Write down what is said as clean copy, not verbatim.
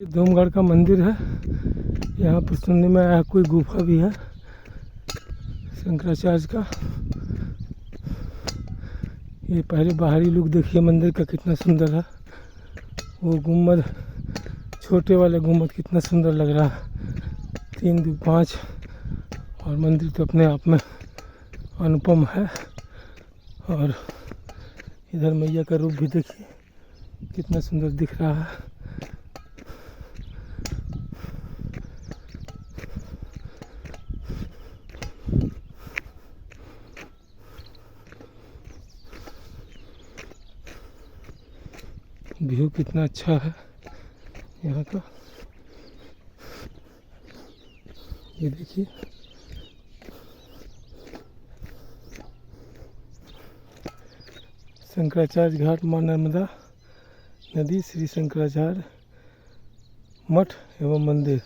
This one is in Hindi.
ये धूमगढ़ का मंदिर है। यहाँ पर सुनने में आया कोई गुफा भी है शंकराचार्य का। ये पहले बाहरी लुक देखिए मंदिर का कितना सुंदर है। वो गुम्बद, छोटे वाले गुम्बद कितना सुंदर लग रहा है, 3 2 5। और मंदिर तो अपने आप में अनुपम है। और इधर मैया का रूप भी देखिए कितना सुंदर दिख रहा है। व्यू कितना अच्छा है यहाँ का, ये देखिए। शंकराचार्य घाट, मां नर्मदा नदी, श्री शंकराचार्य मठ एवं मंदिर।